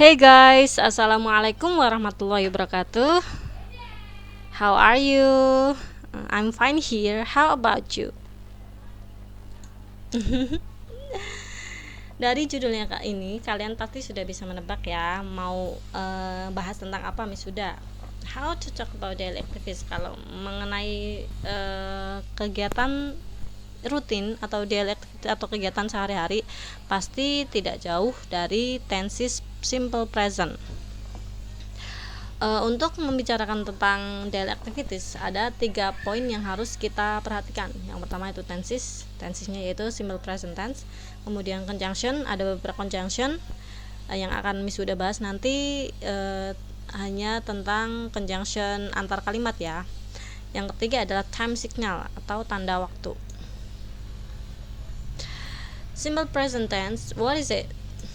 Hey guys, assalamualaikum warahmatullahi wabarakatuh. How are you? I'm fine here. How about you? Dari judulnya kak ini, kalian pasti sudah bisa menebak ya, mau bahas tentang apa Misuda? How to talk about daily activities. Kalau mengenai kegiatan rutin atau daily activity atau kegiatan sehari-hari, pasti tidak jauh dari tenses simple present. Untuk membicarakan tentang daily activities, ada 3 poin yang harus kita perhatikan. Yang pertama itu tensesnya yaitu simple present tense. Kemudian conjunction, ada beberapa conjunction yang akan Miss udah bahas nanti, hanya tentang conjunction antar kalimat ya. Yang ketiga adalah time signal atau tanda waktu. Simple present tense, what is it?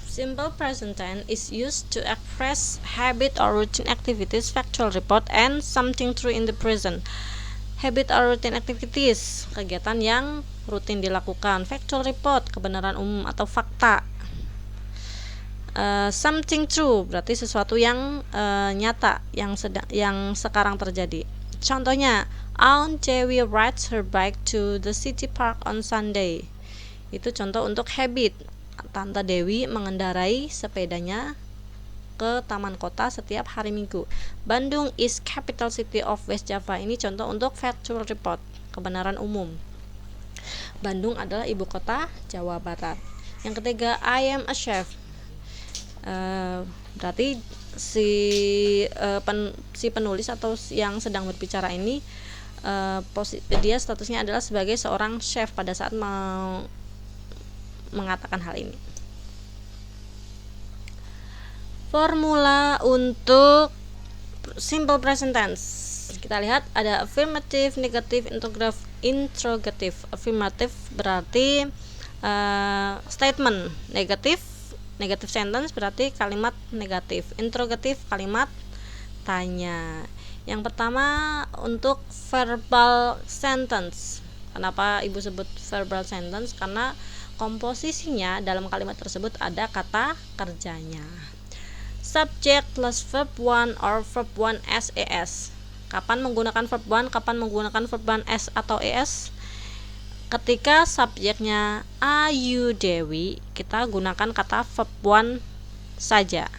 Simple present tense is used to express habit or routine activities, factual report, and something true in the present. Habit or routine activities, kegiatan yang rutin dilakukan. Factual report, kebenaran umum atau fakta. Something true, berarti sesuatu yang nyata, yang sekarang terjadi. Contohnya, Aunt Dewi rides her bike to the city park on Sunday. Itu contoh untuk habit. Tante Dewi mengendarai sepedanya ke taman kota setiap hari Minggu. Bandung is capital city of West Java. Ini contoh untuk factual report, kebenaran umum. Bandung adalah ibu kota Jawa Barat. Yang ketiga, I am a chef. Berarti si penulis atau yang sedang berbicara ini, dia statusnya adalah sebagai seorang chef pada saat mengatakan hal ini. Formula untuk simple present tense, kita lihat ada affirmative, negative, interrogative. Affirmative berarti statement, negative sentence berarti kalimat negatif, interrogative kalimat tanya. Yang pertama untuk verbal sentence. Kenapa ibu sebut verbal sentence? Karena komposisinya dalam kalimat tersebut ada kata kerjanya. Subject plus verb 1 or verb 1 s es. Kapan menggunakan verb 1, kapan menggunakan verb 1 s atau es? Ketika subjeknya Ayu Dewi, kita gunakan kata verb 1 saja.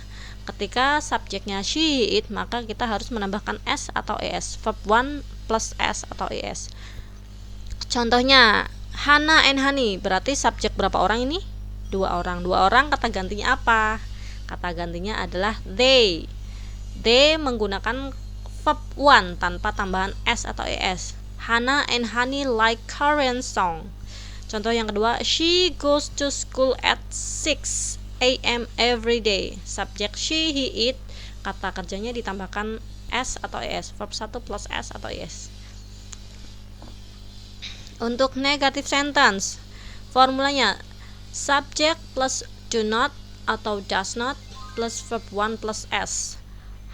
Ketika subjeknya she it, maka kita harus menambahkan s atau es. Verb 1 plus s atau es. Contohnya Hana and Hani, berarti subjek berapa orang ini? 2 orang. 2 orang kata gantinya apa? Kata gantinya adalah they. They menggunakan verb 1 tanpa tambahan s atau es. Hana and Hani like Korean song. Contoh yang kedua, she goes to school at 6 a.m. every day. Subjek she, he, it, kata kerjanya ditambahkan s atau es. Verb 1 plus s atau es. Untuk negative sentence, formulanya subject plus do not atau does not plus verb 1 plus s.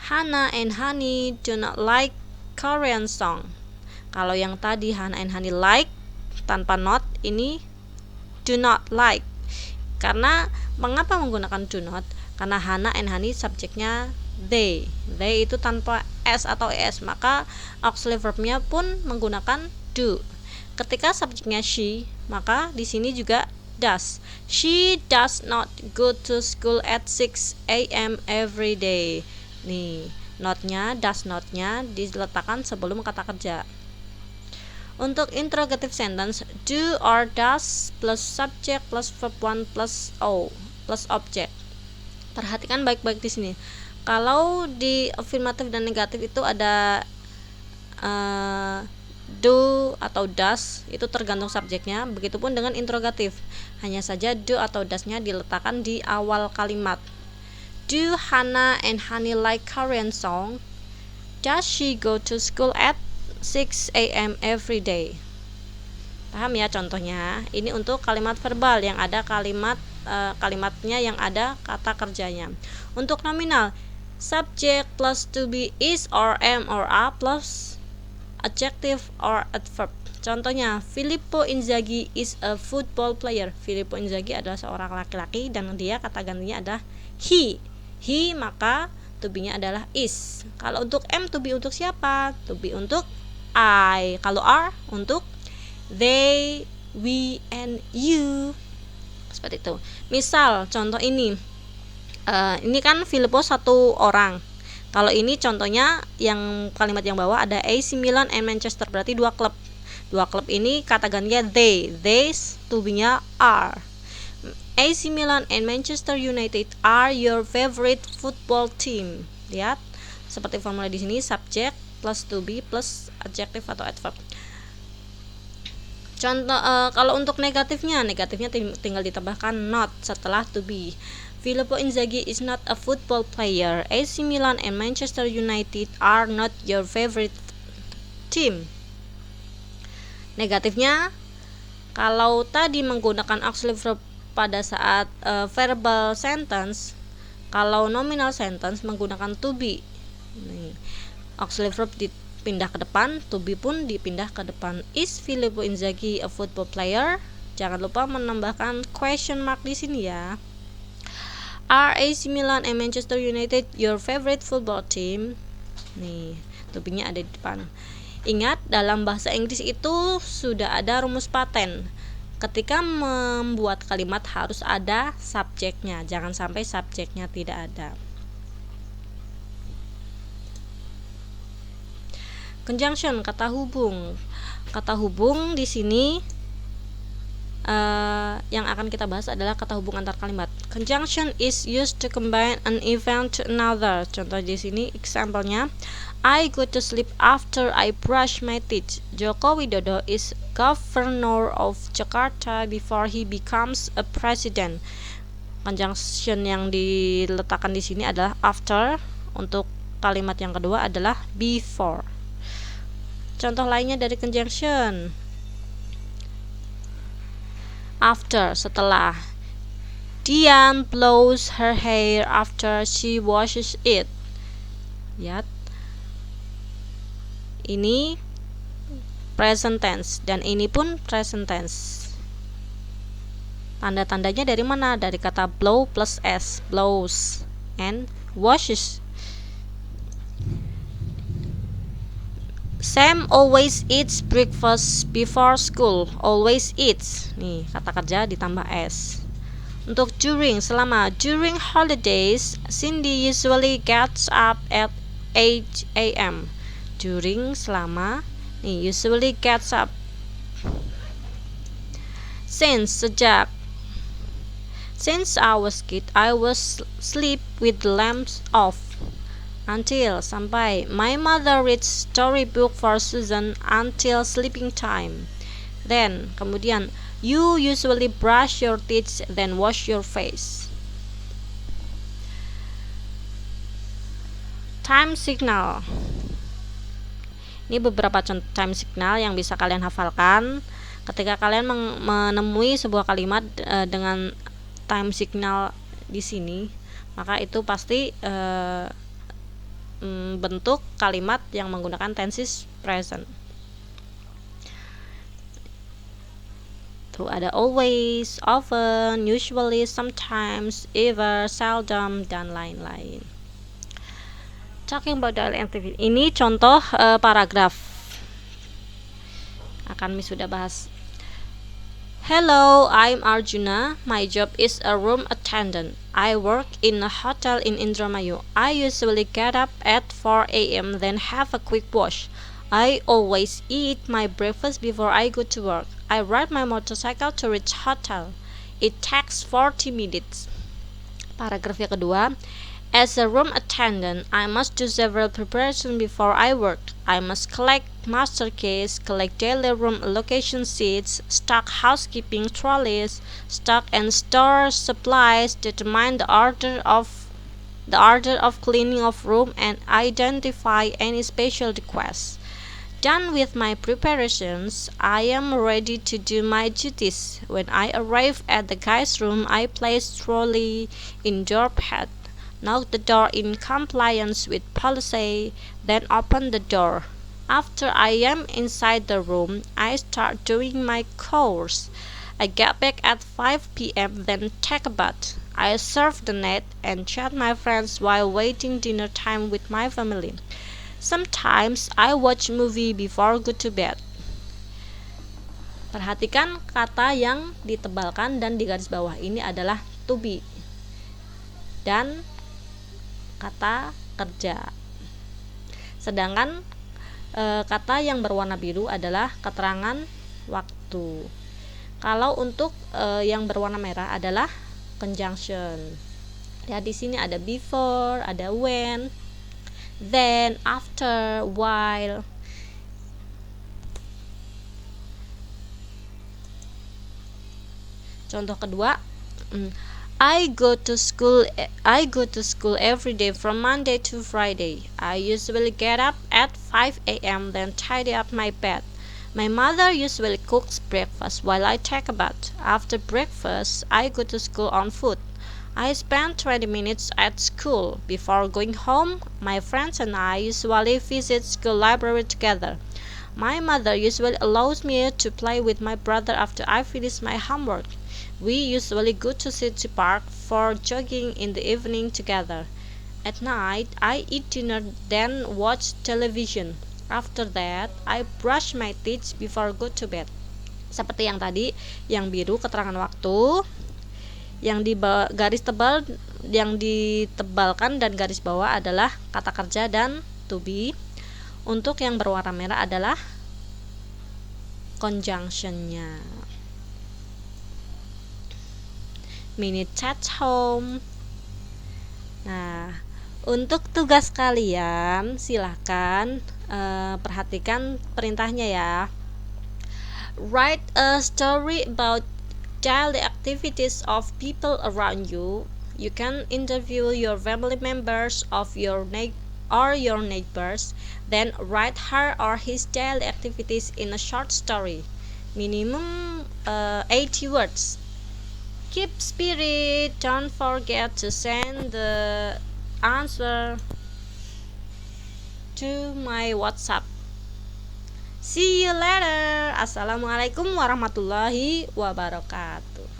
Hana and Hani do not like Korean song. Kalau yang tadi Hana and Hani like tanpa not, ini do not like. Karena mengapa menggunakan do not? Karena Hana and Hani subjeknya they. They itu tanpa s atau es, maka auxiliary verbnya pun menggunakan do. Ketika subjeknya she, maka di sini juga does. She does not go to school at 6 a.m. every day. Nih, notnya, does notnya diletakkan sebelum kata kerja. Untuk interrogative sentence, do or does plus subject plus verb 1 plus o plus object. Perhatikan baik-baik di sini. Kalau di affirmative dan negatif itu ada do atau does, itu tergantung subjeknya. Begitupun dengan interrogatif, hanya saja do atau does-nya diletakkan di awal kalimat. Do Hana and Hani like Korean song? Does she go to school at 6 a.m. every day? Paham ya contohnya? Ini untuk kalimat verbal yang ada kalimatnya yang ada kata kerjanya. Untuk nominal, subject plus to be is or am or are plus adjective or adverb. Contohnya, Filippo Inzaghi is a football player. Filippo Inzaghi adalah seorang laki-laki dan dia kata gantinya adalah he. he, maka to be-nya adalah is. Kalau untuk am, to be untuk siapa? To be untuk I. Kalau are, untuk they, we, and you. Seperti itu. Misal contoh ini kan Filippo satu orang. Kalau ini contohnya yang kalimat yang bawah ada AC Milan and Manchester, berarti dua klub. Dua klub ini kata gantinya they to be-nya are. AC Milan and Manchester United are your favorite football team. Lihat seperti formula di sini, subject plus to be plus adjective atau adverb. Contoh kalau untuk negatifnya tinggal ditambahkan not setelah to be. Filippo Inzaghi is not a football player. AC Milan and Manchester United are not your favorite team. Negatifnya, kalau tadi menggunakan auxiliary verb pada saat verbal sentence, kalau nominal sentence menggunakan to be. Auxiliary verb dipindah ke depan, to be pun dipindah ke depan. Is Filippo Inzaghi a football player? Jangan lupa menambahkan question mark di sini ya. Are AC Milan and Manchester United your favorite football team? Nih, to be-nya ada di depan. Ingat, dalam bahasa Inggris itu sudah ada rumus paten. Ketika membuat kalimat harus ada subjeknya, jangan sampai subjeknya tidak ada. Conjunction, kata hubung. Kata hubung di sini yang akan kita bahas adalah kata hubung antar kalimat. Conjunction is used to combine an event to another. Contoh di sini example-nya, I go to sleep after I brush my teeth. Joko Widodo is governor of Jakarta before he becomes a president. Conjunction yang diletakkan di sini adalah after. Untuk kalimat yang kedua adalah before. Contoh lainnya dari conjunction. After, setelah. Dian blows her hair after she washes it. Lihat, ini present tense dan ini pun present tense. Tanda-tandanya dari mana? Dari kata blow plus s, blows, and washes. Sam always eats breakfast before school. Always eats. Nih, kata kerja ditambah s. Untuk during, selama. During holidays, Cindy usually gets up at 8 a.m. During, selama. Nih, usually gets up. Since, sejak. Since I was kid, I was sleep with the lamps off. Until, sampai. My mother reads storybook for Susan until sleeping time. Then, kemudian, you usually brush your teeth then wash your face. Time signal. Ini beberapa contoh time signal yang bisa kalian hafalkan. Ketika kalian menemui sebuah kalimat dengan time signal di sini, maka itu pasti bentuk kalimat yang menggunakan tenses present. Tuh ada always, often, usually, sometimes, ever, seldom, dan lain-lain. Talking about daily activity. Ini contoh paragraf. Akan sudah bahas. Hello, I'm Arjuna. My job is a room attendant. I work in a hotel in Indramayu. I usually get up at 4 a.m. then have a quick wash. I always eat my breakfast before I go to work. I ride my motorcycle to reach hotel. It takes 40 minutes. Paragraf yang kedua. As a room attendant, I must do several preparations before I work. I must collect master keys, collect daily room allocation sheets, stock housekeeping trolleys, stock and store supplies, determine the order of cleaning of room, and identify any special requests. Done with my preparations, I am ready to do my duties. When I arrive at the guest room, I place trolley in door pad, knock the door in compliance with policy, then open the door. After I am inside the room, I start doing my chores. I get back at 5 p.m. then take a bath. I surf the net and chat my friends while waiting dinner time with my family. Sometimes I watch movie before go to bed. Perhatikan kata yang ditebalkan dan di garis bawah ini adalah to be dan kata kerja. Sedangkan kata yang berwarna biru adalah keterangan waktu. Kalau untuk yang berwarna merah adalah conjunction. Ya, di sini ada before, ada when, then, after, while. Contoh kedua, I go to school every day from Monday to Friday. I usually get up at 5 a.m. then tidy up my bed. My mother usually cooks breakfast while I take a bath. After breakfast, I go to school on foot. I spend 20 minutes at school. Before going home, my friends and I usually visit school library together. My mother usually allows me to play with my brother after I finish my homework. We usually go to city park for jogging in the evening together. At night, I eat dinner then watch television. After that, I brush my teeth before go to bed. Seperti yang tadi, yang biru keterangan waktu, yang di garis tebal yang ditebalkan dan garis bawah adalah kata kerja dan to be. Untuk yang berwarna merah adalah conjunction-nya. Minute at home. Nah, untuk tugas kalian silahkan perhatikan perintahnya ya. Write a story about daily activities of people around you. You can interview your family members of your neighbors, then write her or his daily activities in a short story, minimum 80 words. Keep spirit, don't forget to send the answer to my WhatsApp. See you later. Assalamualaikum warahmatullahi wabarakatuh.